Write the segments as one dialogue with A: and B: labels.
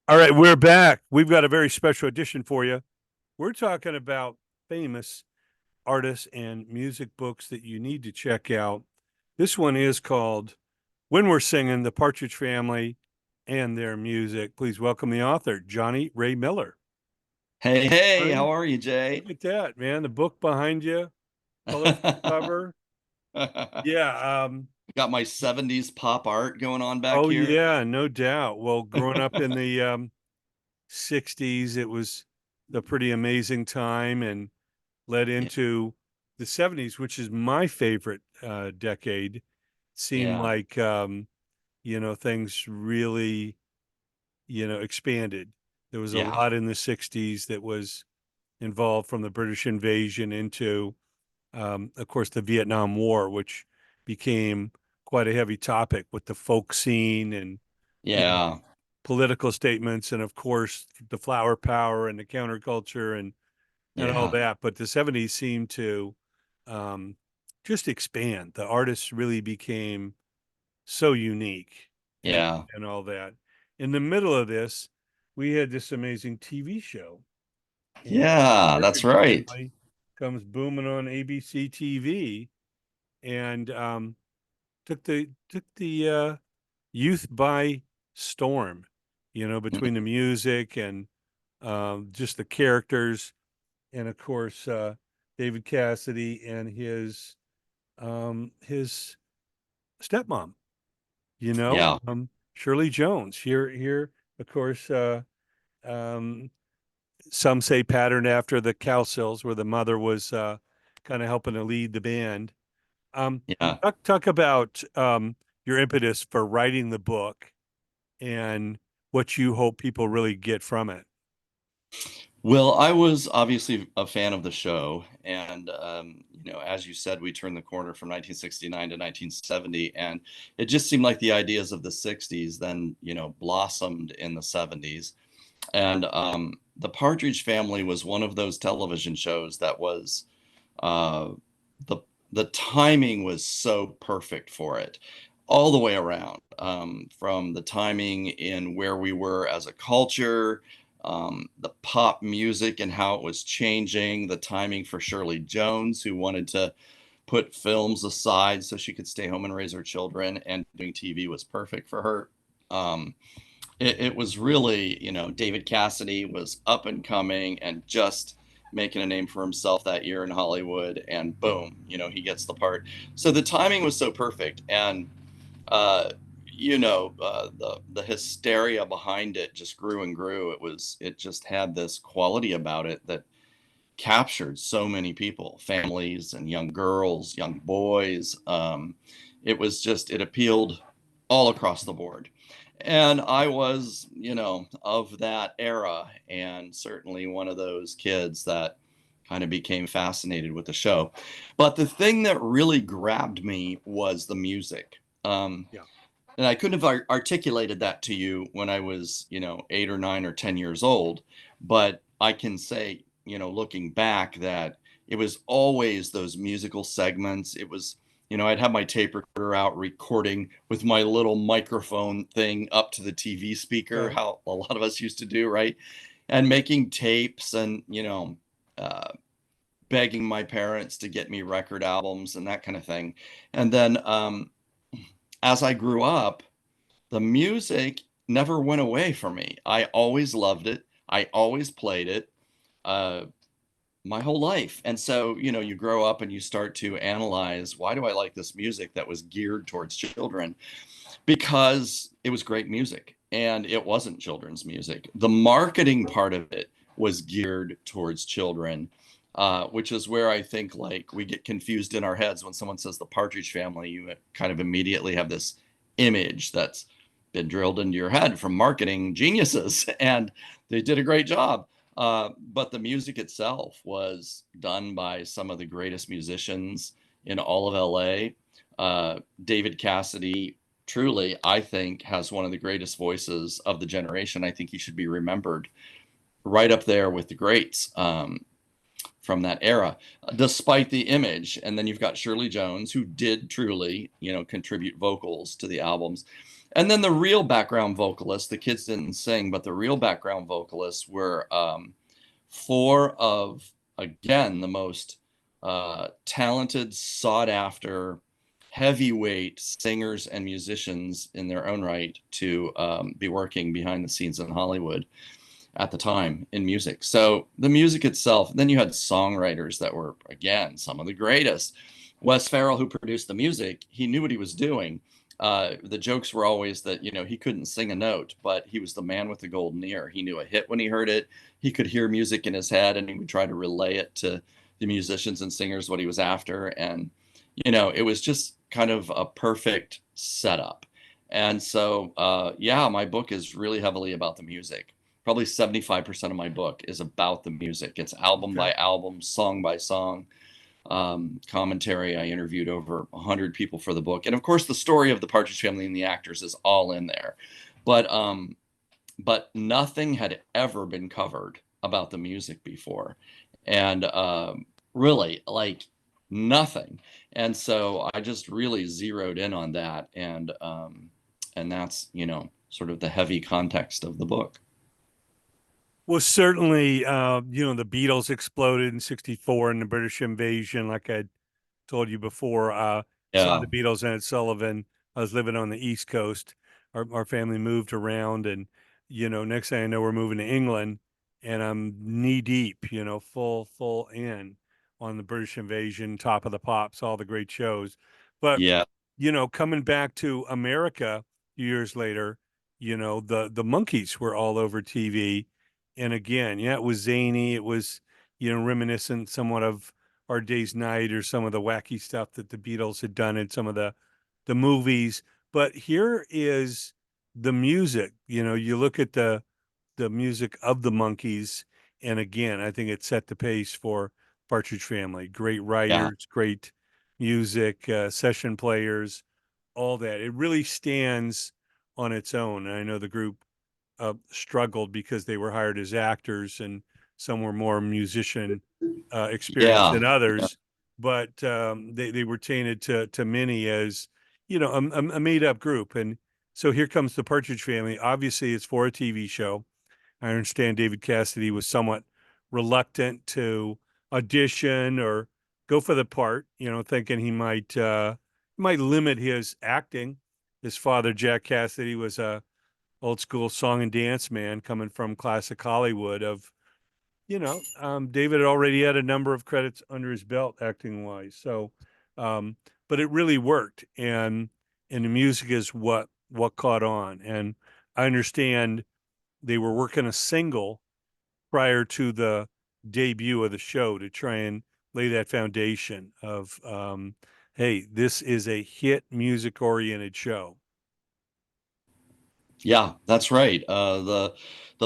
A: All right, we're back. We've got a very special edition for you. We're talking about famous artists and music books that you need to check out. This one is called When We're Singing, The Partridge Family and Their Music. Please welcome the author, Johnny Ray Miller.
B: Hey, hey,
A: Johnny,
B: how are you, Jay?
A: look at that, man. The book behind you, colorful cover. Yeah.
B: Got my 70s pop art going on back
A: Oh,
B: here.
A: yeah, no doubt. Well, growing up in the 60s, it was a pretty amazing time and led
B: Yeah,
A: into the 70s, which is my favorite decade. Seemed
B: yeah,
A: like things really, expanded. There was a
B: yeah,
A: lot in the 60s that was involved, from the British invasion into of course the Vietnam War, which became quite a heavy topic with the folk scene and you know
B: yeah,
A: political statements, and of course the flower power and the counterculture and all
B: yeah,
A: that. But the 70s seemed to um, just expand. The artists really became so unique and
B: yeah,
A: and all that. In the middle of this, we had this amazing TV show, and
B: yeah, that's
A: Partridge
B: right.
A: Family comes booming on ABC TV, and took the youth by storm. Between the music and just the characters, and of course David Cassidy and his stepmom.
B: Yeah,
A: Shirley Jones. Here, of course. Um, some say patterned after the Cowsills, where the mother was kind of helping to lead the band.
B: yeah.
A: Talk about your impetus for writing the book and what you hope people really get from it.
B: Well, I was obviously a fan of the show, and as you said, we turned the corner from 1969 to 1970, and it just seemed like the ideas of the 60s then, blossomed in the 70s. And the Partridge Family was one of those television shows that was uh, the the timing was so perfect for it, all the way around. From the timing in where we were as a culture, the pop music and how it was changing, the timing for Shirley Jones, who wanted to put films aside so she could stay home and raise her children, and doing TV was perfect for her. It was really, David Cassidy was up and coming and just making a name for himself that year in Hollywood, and boom, he gets the part. So the timing was so perfect, and uh, the hysteria behind it just grew and grew. It just had this quality about it that captured so many people, families and young girls, young boys. It appealed all across the board. And I was, of that era, and certainly one of those kids that kind of became fascinated with the show. But the thing that really grabbed me was the music.
A: Yeah.
B: And I couldn't have articulated that to you when I was, 8 or 9 or 10 years old. But I can say, looking back, that it was always those musical segments. It was, I'd have my tape recorder out recording with my little microphone thing up to the TV speaker,
A: Okay.
B: how a lot of us used to do, right? And making tapes and, uh, begging my parents to get me record albums and that kind of thing. And then as I grew up, the music never went away from me. I always loved it. I always played it uh, my whole life. And so, you grow up and you start to analyze, why do I like this music that was geared towards children? Because it was great music, and it wasn't children's music. The marketing part of it was geared towards children. Which is where I think, like, we get confused in our heads when someone says the Partridge Family. You kind of immediately have this image that's been drilled into your head from marketing geniuses, and they did a great job. But the music itself was done by some of the greatest musicians in all of LA. David Cassidy, truly, I think, has one of the greatest voices of the generation. I think he should be remembered right up there with the greats. From that era, despite the image. And then you've got Shirley Jones, who did truly, contribute vocals to the albums. And then the real background vocalists, the kids didn't sing, but the real background vocalists were four of, again, the most talented, sought after, heavyweight singers and musicians in their own right to be working behind the scenes in Hollywood at the time in music. So the music itself, then you had songwriters that were, again, some of the greatest. Wes Farrell, who produced the music, he knew what he was doing. The jokes were always that, you know, he couldn't sing a note, but he was the man with the golden ear. He knew a hit when he heard it. He could hear music in his head and he would try to relay it to the musicians and singers what he was after. And, you know, it was just kind of a perfect setup. And so, yeah, my book is really heavily about the music. Probably 75% of my book is about the music. It's album
A: Okay.
B: by album, song by song, commentary. I interviewed over 100 people for the book. And of course, the story of the Partridge Family and the actors is all in there. But nothing had ever been covered about the music before. And really, like nothing. And so I just really zeroed in on that. And that's, you know, sort of the heavy context of the book.
A: Well, certainly, the Beatles exploded in '64 in the British invasion. Like I told you before, saw
B: Yeah.
A: the Beatles and Ed Sullivan. I was living on the East Coast. Our family moved around, and next thing I know, we're moving to England, and I'm knee deep, full in on the British invasion, Top of the Pops, all the great shows. But
B: Yeah.
A: coming back to America years later, the Monkees were all over TV, and again, yeah, it was zany. It was reminiscent somewhat of Hard Day's Night or some of the wacky stuff that the Beatles had done in some of the movies. But here is the music. You look at the music of the Monkees, and again, I think it set the pace for Partridge Family. Great
B: Yeah.
A: writers, great music, session players, all that. It really stands on its own. And I know the group struggled because they were hired as actors, and some were more musician experienced
B: Yeah.
A: than
B: Yeah.
A: others. But they were tainted to many as a made up group. And so here comes the Partridge Family. Obviously, it's for a TV show. I understand David Cassidy was somewhat reluctant to audition or go for the part, thinking he might limit his acting. His father, Jack Cassidy, was a old school song and dance man coming from classic Hollywood. David had already had a number of credits under his belt acting wise. So, but it really worked, and the music is what caught on. And I understand they were working a single prior to the debut of the show to try and lay that foundation of, hey, this is a hit music oriented show.
B: Yeah, that's right. The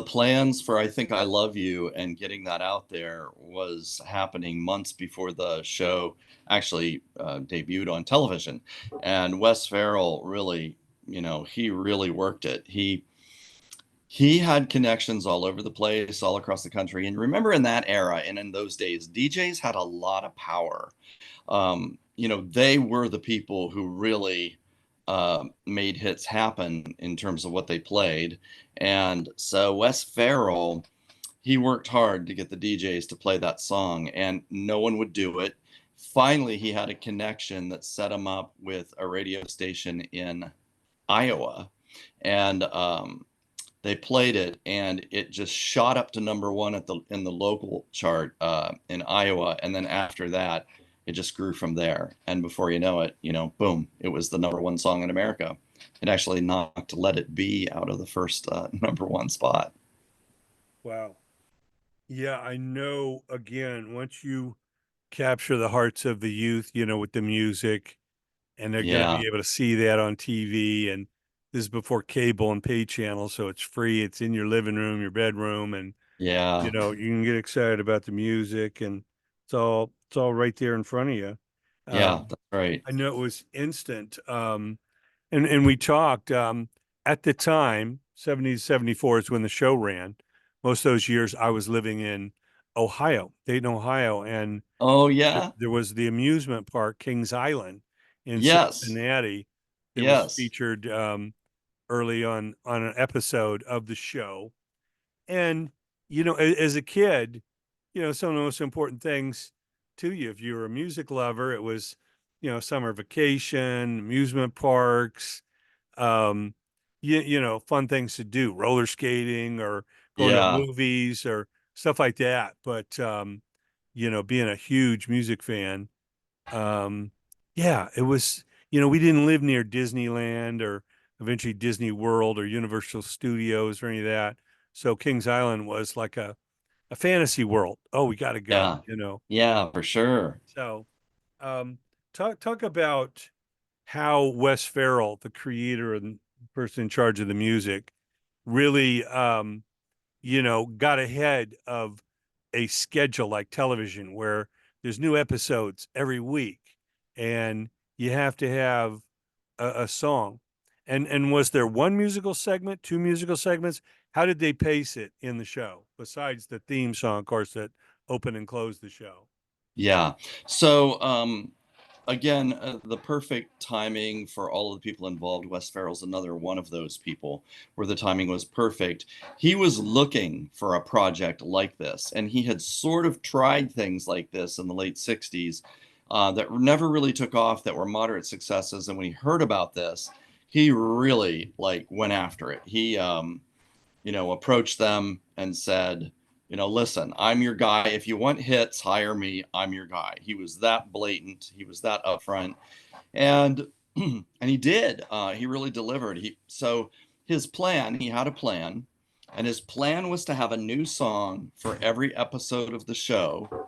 B: plans for I Think I Love You and getting that out there was happening months before the show actually debuted on television. And Wes Farrell really, you know, he really worked it. He had connections all over the place, all across the country. And remember in that era and in those days, DJs had a lot of power. You know, they were the people who really made hits happen in terms of what they played. And so Wes Farrell, he worked hard to get the DJs to play that song, and no one would do it. Finally, he had a connection that set him up with a radio station in Iowa. And they played it, and it just shot up to number one at the in the local chart in Iowa. And then after that, it just grew from there. And before you know it, you know, boom, it was the number one song in America. It actually knocked "Let It Be" out of the first number one spot.
A: Wow. Yeah, I know. Again, once you capture the hearts of the youth, with the music, and they're going to
B: Yeah,
A: be able to see that on TV. And this is before cable and pay channels, so it's free. It's in your living room, your bedroom, and
B: yeah,
A: you can get excited about the music, and it's all right there in front of you.
B: yeah,
A: Um,
B: that's right.
A: I know it was instant. And we talked at the time, 70 '74 is when the show ran. Most of those years I was living in Ohio, Dayton, Ohio, and
B: Oh yeah,
A: there was the amusement park, Kings Island in
B: yes,
A: Cincinnati, that was
B: yes,
A: featured. early on an episode of the show. And, as a kid, some of the most important things to you, if you were a music lover, it was, summer vacation, amusement parks, um, fun things to do, roller skating or going to the
B: Yeah.
A: movies or stuff like that. But, being a huge music fan, um, yeah, it was, we didn't live near Disneyland or eventually Disney World or Universal Studios or any of that. So Kings Island was like a fantasy world. Oh, we got to go,
B: Yeah. Yeah, for sure.
A: So, talk about how Wes Farrell, the creator and person in charge of the music, really, got ahead of a schedule like television where there's new episodes every week and you have to have a song. And was there one musical segment, two musical segments? How did they pace it in the show besides the theme song, of course, that opened and closed the show?
B: Yeah. So, again, the perfect timing for all of the people involved. Wes Farrell's another one of those people where the timing was perfect. He was looking for a project like this, and he had sort of tried things like this in the late 60s that never really took off, that were moderate successes. And when he heard about this, he really like went after it. He approached them and said, listen, I'm your guy. If you want hits, hire me. I'm your guy. He was that blatant. He was that upfront, and and he did. He really delivered. So his plan. He had a plan, and his plan was to have a new song for every episode of the show,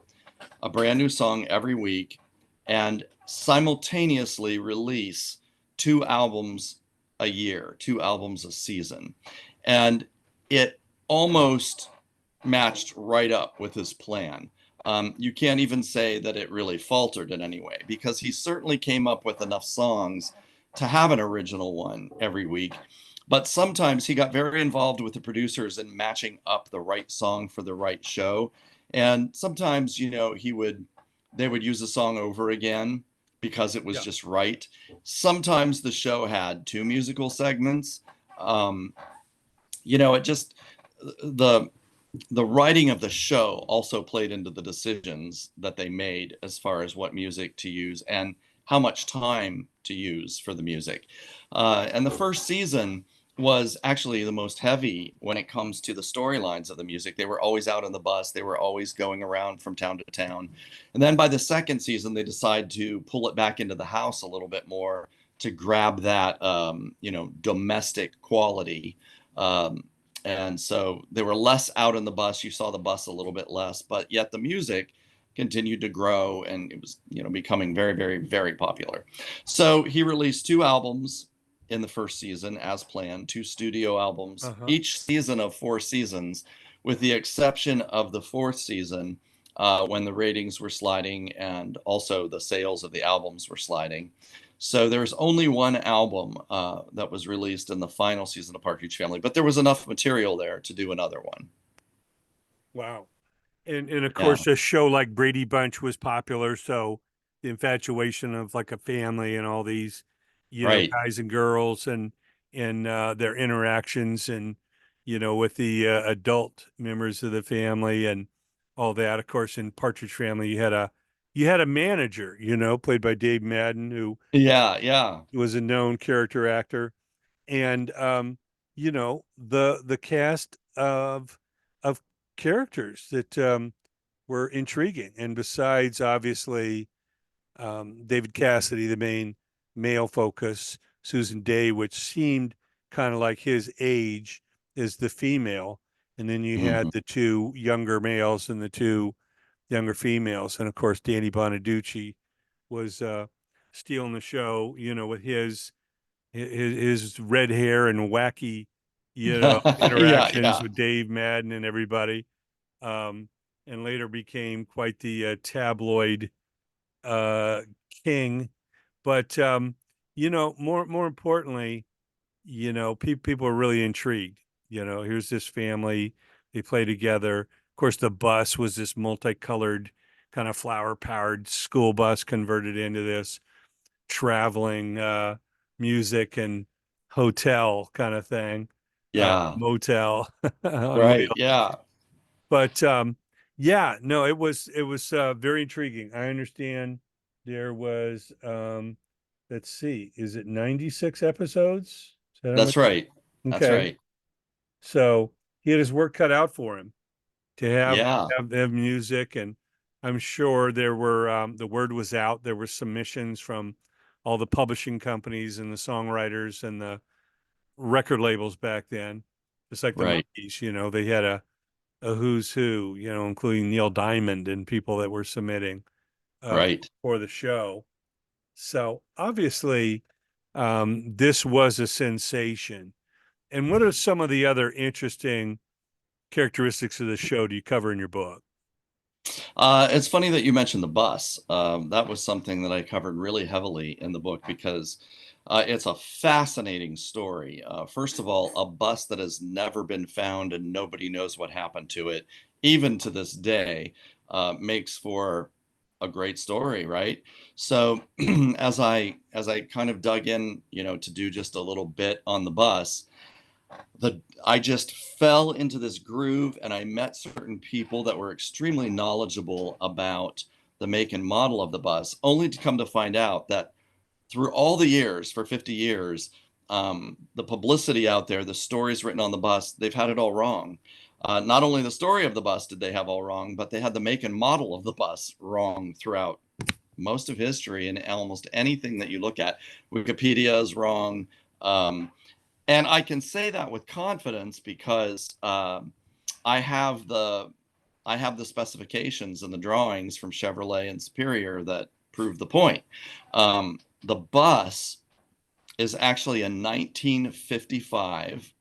B: a brand new song every week, and simultaneously release 2 albums a year, 2 albums a season. And it almost matched right up with his plan. You can't even say that it really faltered in any way, because he certainly came up with enough songs to have an original one every week. But sometimes he got very involved with the producers in matching up the right song for the right show. And sometimes, they would use a song over again because it was
A: Yeah.
B: just right. Sometimes the show had two musical segments. Um, it just the the writing of the show also played into the decisions that they made as far as what music to use and how much time to use for the music. And the first season was actually the most heavy when it comes to the storylines of the music. They were always out on the bus, they were always going around from town to town. And then by the second season, they decide to pull it back into the house a little bit more to grab that, domestic quality. Um, and so they were less out on the bus. You saw the bus a little bit less, but yet the music continued to grow, and it was, becoming very, very, very popular. So he released 2 albums in the first season as planned, 2 studio albums,
A: Uh-huh.
B: each season of 4 seasons, with the exception of the fourth season, when the ratings were sliding and also the sales of the albums were sliding. So there's only one album that was released in the final season of Partridge Family, but there was enough material there to do another one.
A: Wow. And of
B: Yeah,
A: course a show like Brady Bunch was popular, so the infatuation of like a family and all these,
B: right.
A: guys and girls and their interactions and with the adult members of the family and all that. Of course, in Partridge Family, you had a manager, played by Dave Madden, who
B: Yeah, yeah.
A: was a known character actor, and the cast of characters that were intriguing. And besides, obviously, David Cassidy, the main male focus, Susan Day, which seemed kind of like his age, is the female. And then you
B: Mhm.
A: had the two younger males and the two younger females. And of course, Danny Bonaducci was stealing the show, with his red hair and wacky,
B: Yeah,
A: interactions
B: yeah.
A: with Dave Madden and everybody, um, and later became quite the tabloid uh, king. But more importantly, people are really intrigued. Here's this family, they play together. Of course, the bus was this multicolored kind of flower powered school bus converted into this traveling music and hotel kind of thing,
B: Yeah.
A: motel on
B: Right.
A: wheels.
B: Yeah.
A: But yeah, no, it was very intriguing. I understand there was let's see, is it 96 episodes? Is that how
B: That's
A: many?
B: right. That's
A: Okay.
B: right.
A: So he had his work cut out for him to
B: Yeah.
A: have music, and I'm sure there were the word was out. There were submissions from all the publishing companies and the songwriters and the record labels back then, just like the
B: Right.
A: Monkees. They had a who's who, including Neil Diamond and people that were submitting
B: Right.
A: for the show. So obviously, this was a sensation. And what are some of the other interesting characteristics of the show do you cover in your book?
B: It's funny that you mentioned the bus. That was something that I covered really heavily in the book because it's a fascinating story. First of all, a bus that has never been found and nobody knows what happened to it, even to this day, makes for a great story, right? So as I kind of dug in, to do just a little bit on the bus, I just fell into this groove and I met certain people that were extremely knowledgeable about the make and model of the bus, only to come to find out that through all the years, for 50 years, the publicity out there, the stories written on the bus, they've had it all wrong. Not only the story of the bus did they have all wrong, but they had the make and model of the bus wrong throughout most of history, and almost anything that you look at. Wikipedia is wrong. And I can say that with confidence because I have the I have the specifications and the drawings from Chevrolet and Superior that prove the point. The bus is actually a 1955,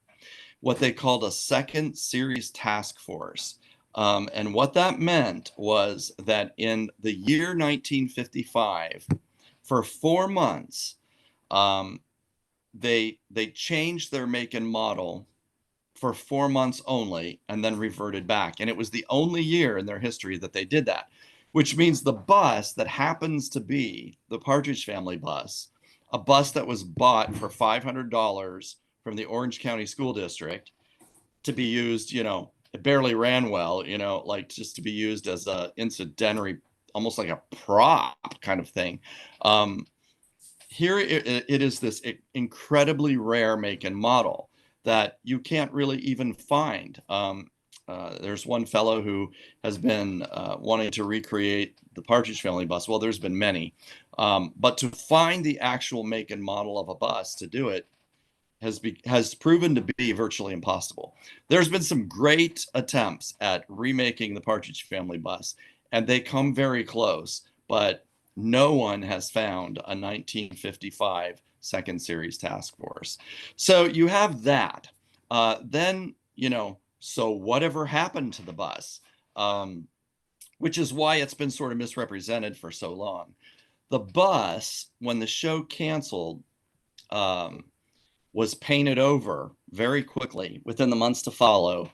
B: what they called a second series task force. And what that meant was that in the year 1955, for 4 months, um, they changed their make and model for 4 months only and then reverted back. And it was the only year in their history that they did that, which means the bus that happens to be the Partridge Family bus, a bus that was bought for $500 from the Orange County School District to be used, it barely ran well, like just to be used as a incidentary, almost like a prop kind of thing. Um, Here it is, this incredibly rare make and model that you can't really even find. There's one fellow who has been wanting to recreate the Partridge Family bus. Well, there's been many, but to find the actual make and model of a bus to do it has proven to be virtually impossible. There's been some great attempts at remaking the Partridge Family bus, and they come very close, but no one has found a 1955 second series task force. So you have that. Then, so whatever happened to the bus, which is why it's been sort of misrepresented for so long. The bus, when the show canceled, um, was painted over very quickly within the months to follow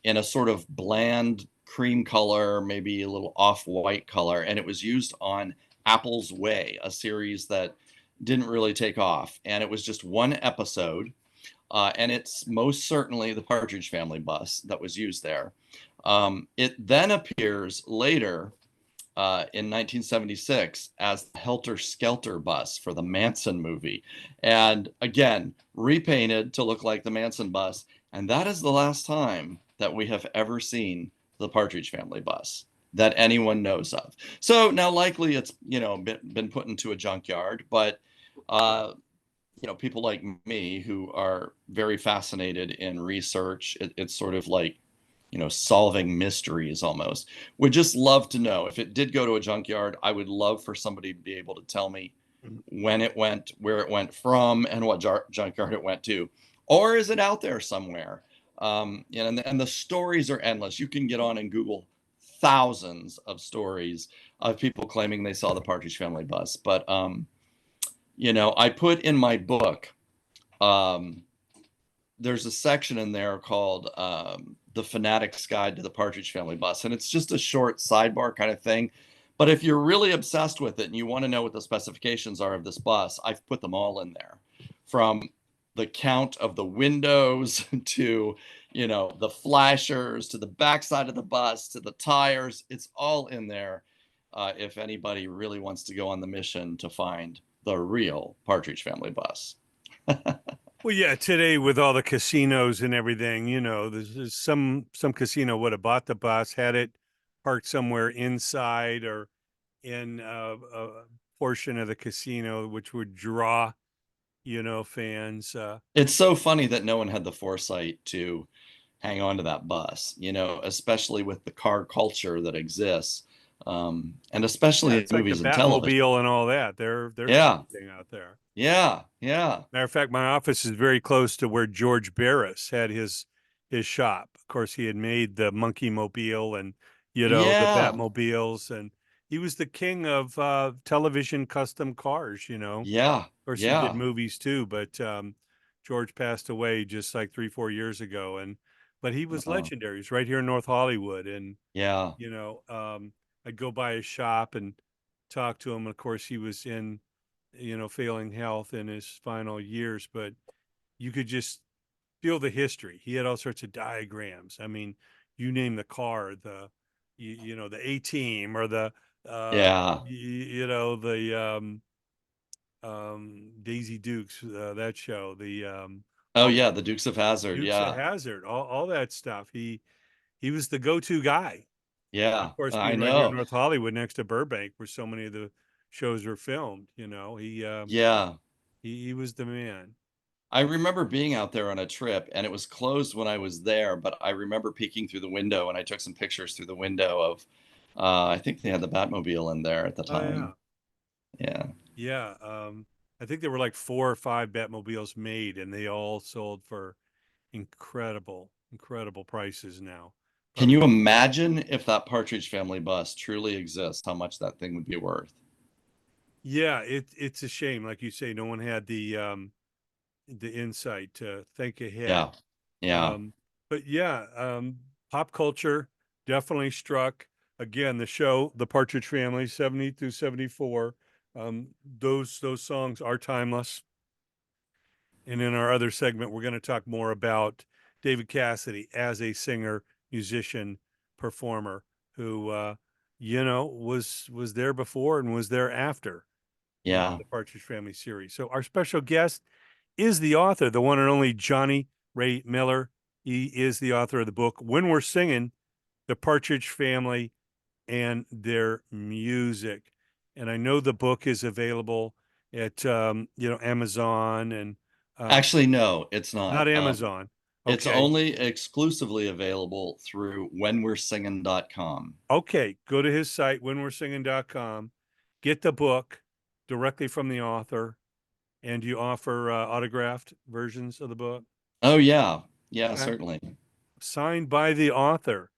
B: in a sort of bland cream color, maybe a little off-white color, and it was used on Apple's Way, a series that didn't really take off. And it was just one episode, and it's most certainly the Partridge Family bus that was used there. It then appears later in 1976 as the Helter Skelter bus for the Manson movie. And again, repainted to look like the Manson bus. And that is the last time that we have ever seen the Partridge Family bus that anyone knows of. So now likely it's, been put into a junkyard, but people like me who are very fascinated in research, it's sort of like solving mysteries almost. Would just love to know if it did go to a junkyard. I would love for somebody to be able to tell me when it went, where it went from, and what junkyard it went to. Or is it out there somewhere? And the stories are endless. You can get on and Google thousands of stories of people claiming they saw the Partridge Family bus. But, I put in my book, there's a section in there called The Fanatic's Guide to the Partridge Family Bus. And it's just a short sidebar kind of thing. But if you're really obsessed with it and you want to know what the specifications are of this bus, I've put them all in there. From the count of the windows to, the flashers, to the backside of the bus, to the tires. It's all in there. If anybody really wants to go on the mission to find the real Partridge Family bus.
A: Well, yeah, today with all the casinos and everything, there's some casino would have bought the bus, had it parked somewhere inside or in a portion of the casino, which would draw, fans.
B: It's so funny that no one had the foresight to hang on to that bus, especially with the car culture that exists, and
A: Yeah,
B: especially in
A: it's like the
B: movies and television.
A: Batmobile and all that. There's
B: Yeah,
A: everything out there.
B: yeah, yeah,
A: Matter of fact, my office is very close to where George Barris had his shop. Of course, he had made the Monkey Mobile and the
B: yeah,
A: Batmobiles, and he was the king of television custom cars. Of
B: yeah,
A: course, he did
B: yeah,
A: movies too, but George passed away just like 3-4 years ago, and but he was
B: uh,
A: legendary. He's right here in North Hollywood, and
B: yeah.
A: I'd go by his shop and talk to him. Of course, he was in failing health in his final years, but you could just feel the history. He had all sorts of diagrams. I mean, you name the car, the A Team or the
B: Yeah.
A: the Daisy Dukes, that show, the
B: Oh
A: all
B: yeah, the Dukes of Hazzard.
A: Dukes of
B: Yeah.
A: Hazzard, all that stuff. He was the go-to guy. And
B: Yeah.
A: of course,
B: I
A: being right here in
B: know.
A: North Hollywood next to Burbank, where so many of the shows were filmed,
B: Yeah.
A: he was the man.
B: I remember being out there on a trip and it was closed when I was there, but I remember peeking through the window and I took some pictures through the window of I think they had the Batmobile in there at the
A: Oh yeah.
B: time. Yeah.
A: Yeah. I think there were like 4 or 5 Batmobiles made, and they all sold for incredible prices now.
B: Can
A: Probably.
B: you imagine if that Partridge Family bus truly exists, how much that thing would be worth?
A: Yeah, it's a shame, like you say, no one had the insight to think ahead.
B: Yeah. Yeah.
A: Um, but yeah, pop culture definitely struck. Again, the show, The Partridge Family, 70 through 74. Those songs are timeless. And in our other segment, we're going to talk more about David Cassidy as a singer, musician, performer who, was there before and was there after,
B: Yeah.
A: the Partridge Family series. So our special guest is the author, the one and only Johnny Ray Miller. He is the author of the book When We're Singin', The Partridge Family and Their Music. And I know the book is available at Amazon and
B: Actually, no, it's not.
A: not Amazon.
B: It's
A: Okay.
B: only exclusively available through whenweresingin.com.
A: Okay. Go to his site, whenweresingin.com, get the book directly from the author, and you offer autographed versions of the book.
B: Oh yeah. Yeah,
A: Okay.
B: certainly.
A: Signed by the author,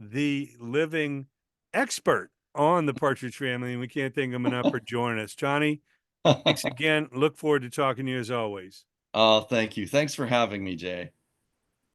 A: the living expert on the Partridge Family, and we can't thank him enough for joining us. Johnny, thanks again. Look forward to talking to you as always.
B: Oh, thank you. Thanks for having me, Jay.